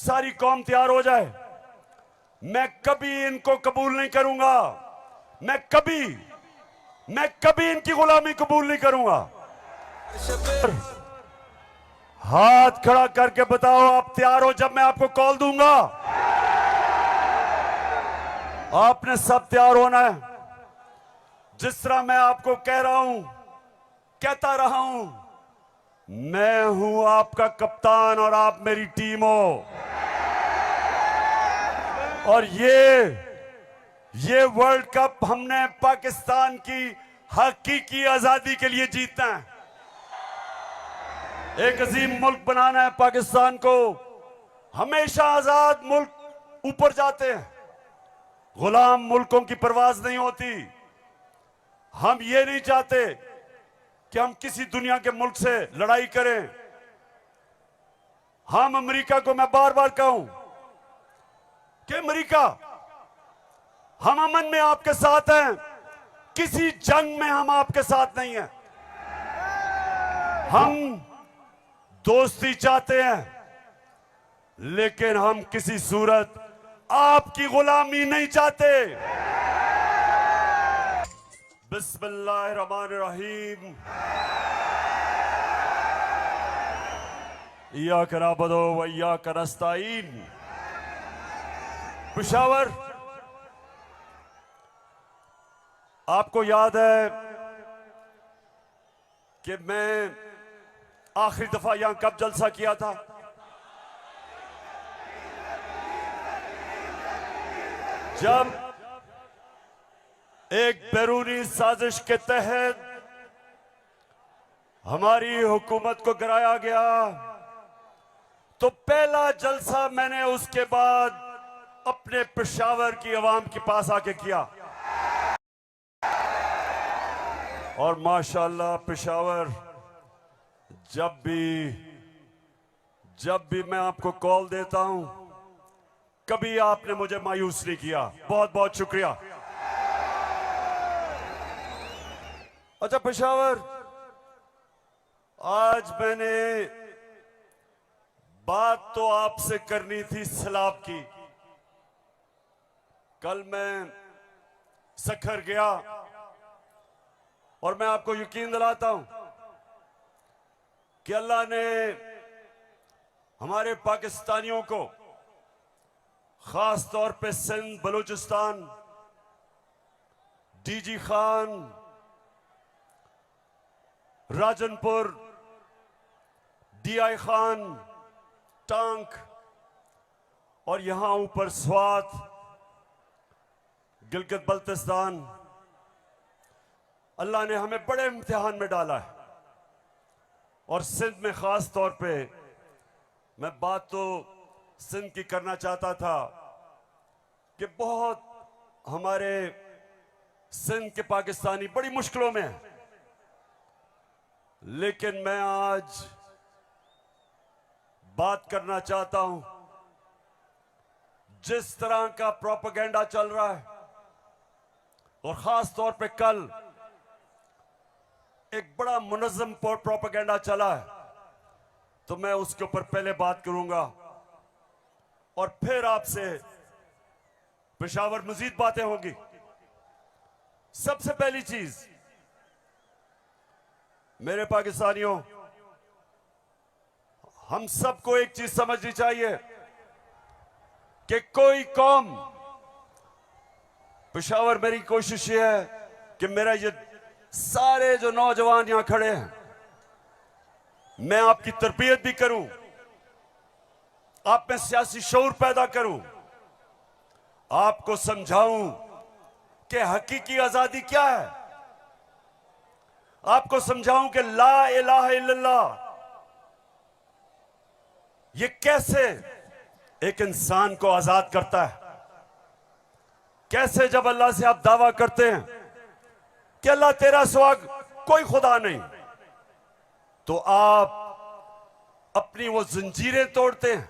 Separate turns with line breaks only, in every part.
सारी कौम तैयार हो जाए। मैं कभी इनको कबूल नहीं करूंगा, मैं कभी इनकी गुलामी कबूल नहीं करूंगा। हाथ खड़ा करके बताओ आप तैयार हो जब मैं आपको कॉल दूंगा। आपने सब तैयार होना है। जिस तरह मैं आपको कह रहा हूं, कहता रहा हूं, मैं हूं आपका कप्तान और आप मेरी टीम हो। और ये वर्ल्ड कप हमने पाकिस्तान की हकीकी आजादी के लिए जीतना है। एक अजीम मुल्क बनाना है पाकिस्तान को। हमेशा आजाद मुल्क ऊपर जाते हैं, गुलाम मुल्कों की परवाज नहीं होती। हम ये नहीं चाहते कि हम किसी दुनिया के मुल्क से लड़ाई करें। हम अमेरिका को मैं बार बार कहूं कि अमेरिका, हम अमन में आपके साथ हैं, किसी जंग में हम आपके साथ नहीं हैं। हम दोस्ती चाहते हैं, लेकिन हम किसी सूरत आपकी गुलामी नहीं चाहते। बिस्मिल्लाहिर्रहमानिर्रहीम। इय्याका नअबुदु व इय्याका नस्तईन। पेशावर, आपको याद है कि मैं आखिरी दफा यहां कब जलसा किया था? जब एक बैरूनी साजिश के तहत हमारी हुकूमत को गिराया गया, तो पहला जलसा मैंने उसके बाद अपने पेशावर की आवाम के पास आके किया। और माशाअल्लाह पेशावर, जब भी मैं आपको कॉल देता हूं, कभी आपने मुझे मायूस नहीं किया। बहुत बहुत शुक्रिया। अच्छा पेशावर, आज मैंने बात तो आपसे करनी थी सैलाब की। कल मैं सखर गया और मैं आपको यकीन दिलाता हूं कि अल्लाह ने हमारे पाकिस्तानियों को, खास तौर पे सिंध, बलूचिस्तान, डीजी खान, राजनपुर, डीआई खान, टांक और यहां ऊपर स्वात, गिलगित बल्तिस्तान, अल्लाह ने हमें बड़े इम्तिहान में डाला है। और सिंध में खास तौर पे मैं बात तो सिंध की करना चाहता था कि बहुत हमारे सिंध के पाकिस्तानी बड़ी मुश्किलों में हैं। लेकिन मैं आज बात करना चाहता हूं, जिस तरह का प्रोपेगेंडा चल रहा है, और खास तौर पे कल एक बड़ा मुनज़्ज़म प्रोपेगेंडा चला है, तो मैं उसके ऊपर पहले बात करूंगा और फिर आपसे पेशावर मजीद बातें होंगी। सबसे पहली चीज, मेरे पाकिस्तानियों, हम सबको एक चीज समझनी चाहिए कि कोई कौम, पेशावर, मेरी कोशिश ये है कि मेरा ये सारे जो नौजवान यहां खड़े हैं, मैं आपकी तरबियत भी करूं, आप में सियासी शऊर पैदा करूं, आपको समझाऊं कि हकीकी आजादी क्या है, आपको समझाऊं कि ला इलाहा इल्लल्लाह ये कैसे एक इंसान को आजाद करता है। कैसे जब अल्लाह से आप दावा करते हैं कि अल्लाह तेरा सिवा कोई खुदा नहीं, तो आप अपनी वो जंजीरें तोड़ते हैं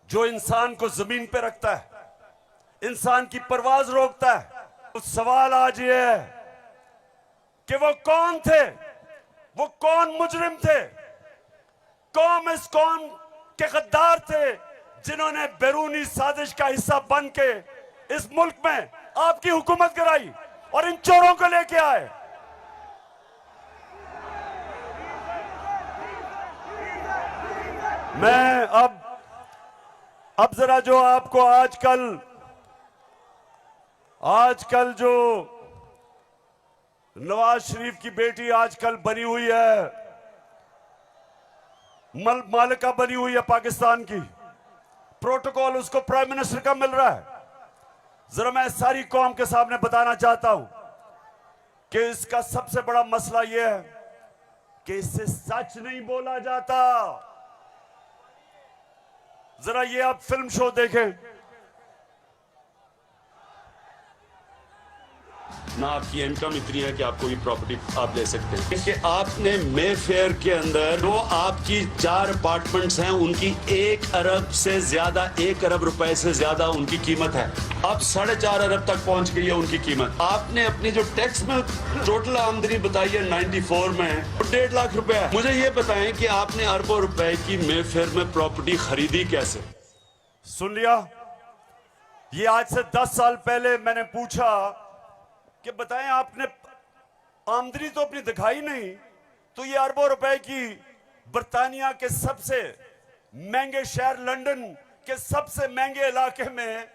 जो इंसान को जमीन पे रखता है, इंसान की परवाज रोकता है। तो सवाल आज ये है कि वो कौन थे, वो कौन मुजरिम थे, कौन इस कौम के गद्दार थे जिन्होंने बैरूनी साजिश का हिस्सा बन के इस मुल्क में आपकी हुकूमत कराई और इन चोरों को लेके आए। मैं अब जरा जो आपको आजकल जो नवाज शरीफ की बेटी आजकल बनी हुई है, मालिका बनी हुई है पाकिस्तान की, प्रोटोकॉल उसको प्राइम मिनिस्टर का मिल रहा है। जरा मैं सारी कौम के सामने बताना चाहता हूं कि इसका सबसे बड़ा मसला यह है कि इससे सच नहीं बोला जाता। जरा ये आप फिल्म शो देखें
ना, आपकी इनकम इतनी है कि आपको ये प्रॉपर्टी आप ले सकते हैं कि आपने मेफेयर के अंदर जो आपकी 4 अपार्टमेंट्स हैं उनकी 1 अरब से ज्यादा, 1 अरब रुपए से ज्यादा उनकी कीमत है। अब 4.5 अरब तक पहुंच गई है उनकी कीमत। आपने अपनी जो टैक्स में टोटल आमदनी बताई है 94 में 1.5 लाख रुपए है। मुझे ये बताएं कि आपने अरबों रुपए की मेफेयर में प्रॉपर्टी खरीदी कैसे?
सुन लिया, ये आज से 10 साल पहले मैंने पूछा कि बताएं आपने आमदनी तो अपनी दिखाई नहीं, तो ये अरबों रुपए की बर्तानिया के सबसे महंगे शहर लंदन के सबसे महंगे इलाके में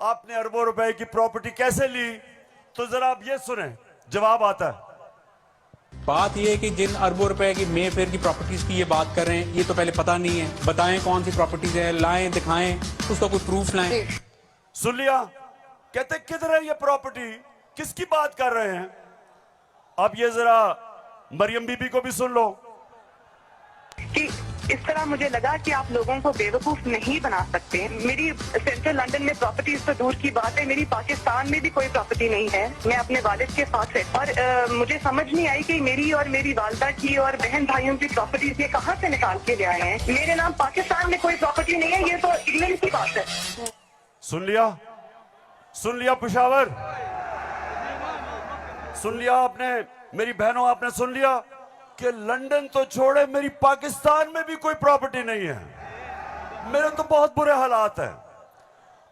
आपने अरबों रुपए की प्रॉपर्टी कैसे ली? तो जरा आप ये सुने, जवाब आता है।
बात यह है कि जिन अरबों रुपए की मेफेयर की प्रॉपर्टीज की ये बात कर रहे हैं, ये तो पहले पता नहीं है। बताएं कौन सी प्रॉपर्टीज है, लाएं, दिखाएं, उसका कोई प्रूफ लाएं।
सुन लिया, कहते किधर है ये प्रॉपर्टी, किसकी बात कर रहे हैं? अब ये जरा मरियम बीबी को भी सुन लो
कि इस तरह मुझे लगा कि आप लोगों को बेवकूफ नहीं बना सकते। मेरी सेंट्रल लंदन में प्रॉपर्टीज तो दूर की बात है, मेरी पाकिस्तान में भी कोई प्रॉपर्टी नहीं है। मैं अपने वालिद के साथ है और मुझे समझ नहीं आई कि मेरी और मेरी वालदा की और बहन भाइयों की प्रॉपर्टीज ये कहाँ से निकाल के ले आए हैं। मेरे नाम पाकिस्तान में कोई प्रॉपर्टी नहीं है, ये तो इंग्लैंड की बात है।
सुन लिया पेशावर, सुन लिया आपने, मेरी बहनों आपने सुन लिया कि लंदन तो छोड़े मेरी पाकिस्तान में भी कोई प्रॉपर्टी नहीं है। मेरे तो बहुत बुरे हालात हैं।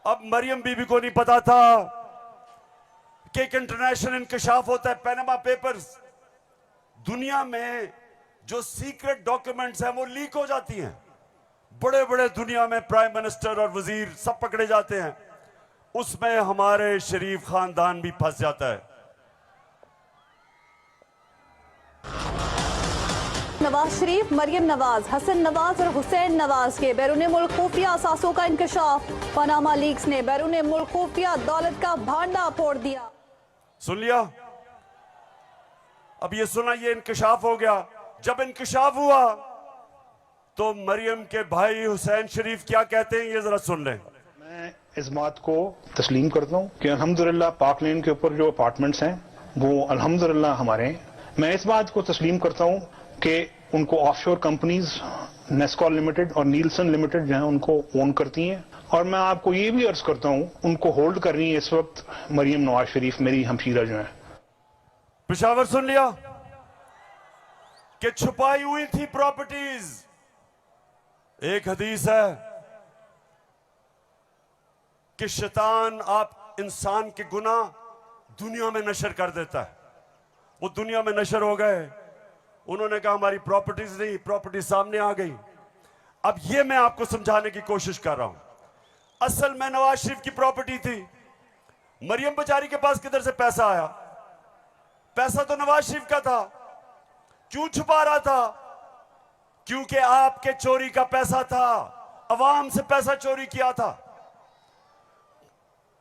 अब मरियम बीबी को नहीं पता था कि एक इंटरनेशनल इंकशाफ होता है, पैनामा पेपर्स। दुनिया में जो सीक्रेट डॉक्यूमेंट्स हैं वो लीक हो जाती हैं। बड़े बड़े दुनिया में प्राइम मिनिस्टर और वजीर सब पकड़े जाते हैं, उसमें हमारे शरीफ खानदान भी फंस जाता है।
नवाज शरीफ, मरियम नवाज, हसन नवाज और हुसैन नवाज के बैरून मुल्क खुफिया असासों का इंकशाफ। पनामा लीक्स ने बैरून मुल्क खुफिया दौलत का भांडा फोड़ दिया।
सुन लिया, अब ये सुना, ये इंकशाफ हो गया। जब इंकशाफ हुआ तो मरियम के भाई हुसैन शरीफ क्या कहते हैं, ये जरा सुन लें।
मैं इस बात को तस्लीम करता हूँ कि अल्हम्दुलिल्लाह पाक लेन के ऊपर जो अपार्टमेंट्स हैं वो अल्हम्दुलिल्लाह हमारे हैं। मैं इस बात को तस्लीम करता हूँ कि उनको ऑफशोर कंपनीज नेस्कॉल लिमिटेड और नीलसन लिमिटेड जो है उनको ओन करती हैं। और मैं आपको ये भी अर्ज करता हूँ उनको होल्ड कर रही है इस वक्त मरियम नवाज शरीफ, मेरी हमशीरा जो है।
पेशावर सुन लिया कि छुपाई हुई थी प्रॉपर्टीज। एक हदीस है कि शैतान आप इंसान के गुनाह दुनिया में नशर कर देता है। वो दुनिया में नशर हो गए, उन्होंने कहा हमारी प्रॉपर्टीज नहीं, प्रॉपर्टी सामने आ गई। अब ये मैं आपको समझाने की कोशिश कर रहा हूं। असल में नवाज शरीफ की प्रॉपर्टी थी, मरियम बेचारी के पास किधर से पैसा आया? पैसा तो नवाज शरीफ का था। क्यों छुपा रहा था? क्योंकि आपके चोरी का पैसा था, अवाम से पैसा चोरी किया था।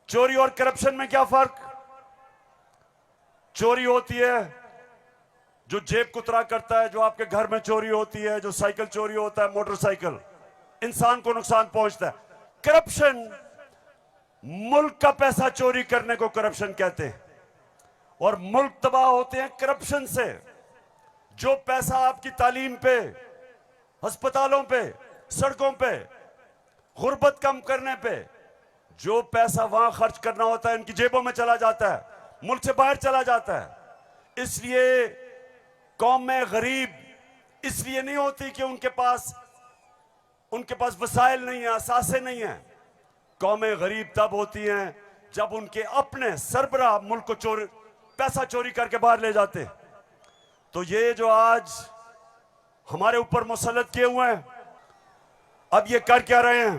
चोरी और करप्शन में क्या फर्क? चोरी होती है जो जेब कुतरा करता है, जो आपके घर में चोरी होती है, जो साइकिल चोरी होता है, मोटरसाइकिल, इंसान को नुकसान पहुंचता है। करप्शन, मुल्क का पैसा चोरी करने को करप्शन कहते हैं और मुल्क तबाह होते हैं करप्शन से। जो पैसा आपकी तालीम पे, अस्पतालों पे, सड़कों पे, गुर्बत कम करने पे, जो पैसा वहां खर्च करना होता है इनकी जेबों में चला जाता है, मुल्क से बाहर चला जाता है। इसलिए कौम में गरीब इसलिए नहीं होती कि उनके पास उनके पास वसाइल नहीं है, असासे नहीं है। कौमें गरीब तब होती हैं जब उनके अपने सरबराह मुल्क को पैसा चोरी करके बाहर ले जाते हैं। तो ये जो आज हमारे ऊपर मुसल्लत किए हुए हैं, अब ये कर क्या रहे हैं?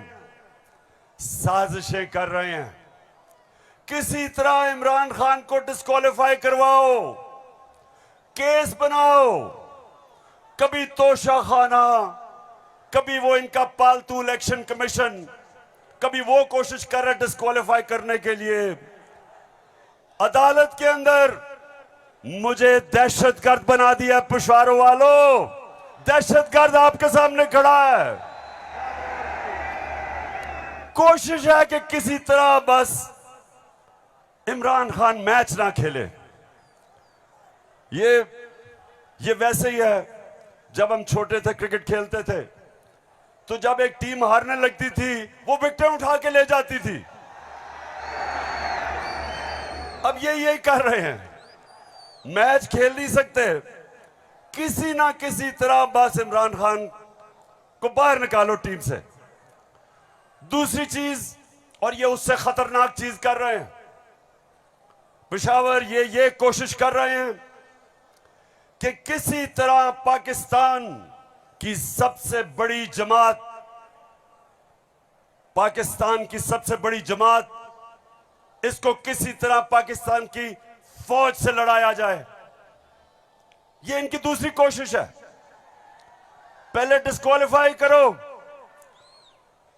साजिशें कर रहे हैं। किसी तरह इमरान खान को डिस्क्वालीफाई करवाओ, केस बनाओ, कभी तोशाखाना, कभी वो इनका पालतू इलेक्शन कमीशन, कभी वो कोशिश कर रहे डिस्क्वालीफाई करने के लिए। अदालत के अंदर मुझे दहशतगर्द बना दिया पिशवारों वालों। दहशतगर्द आपके सामने खड़ा है। कोशिश है कि किसी तरह बस इमरान खान मैच ना खेले। ये वैसे ही है, जब हम छोटे थे क्रिकेट खेलते थे तो जब एक टीम हारने लगती थी वो विकेटें उठा के ले जाती थी। अब ये यही कर रहे हैं, मैच खेल नहीं सकते, किसी ना किसी तरह बस इमरान खान को बाहर निकालो टीम से। दूसरी चीज, और ये उससे खतरनाक चीज कर रहे हैं, पेशावर ये कोशिश कर रहे हैं कि किसी तरह पाकिस्तान की सबसे बड़ी जमात, इसको किसी तरह पाकिस्तान की फौज से लड़ाया जाए। ये इनकी दूसरी कोशिश है। पहले डिस्क्वालीफाई करो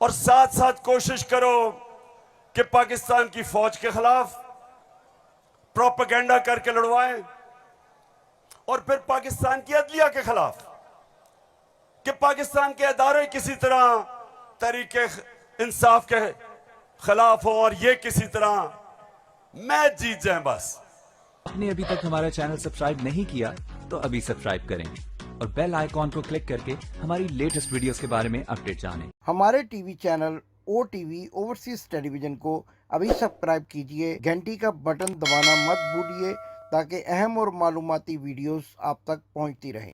और साथ साथ कोशिश करो कि पाकिस्तान की फौज के खिलाफ प्रोपेगेंडा करके लड़वाएं, और फिर पाकिस्तान की अदलिया के खिलाफ कि पाकिस्तान के अदारे किसी तरह तहरीके इंसाफ के खिलाफ हो और ये किसी तरह मैच जीत जाए। बस
आपने अभी तक हमारा चैनल सब्सक्राइब नहीं किया तो अभी सब्सक्राइब करें और बेल आइकॉन को क्लिक करके हमारी लेटेस्ट वीडियोस के बारे में अपडेट जानें।
हमारे TV channel OTV overseas television को अभी सब्सक्राइब कीजिए, घंटी का बटन दबाना मत भूलिए ताकि अहम और मालूमाती वीडियोस आप तक पहुंचती रहें।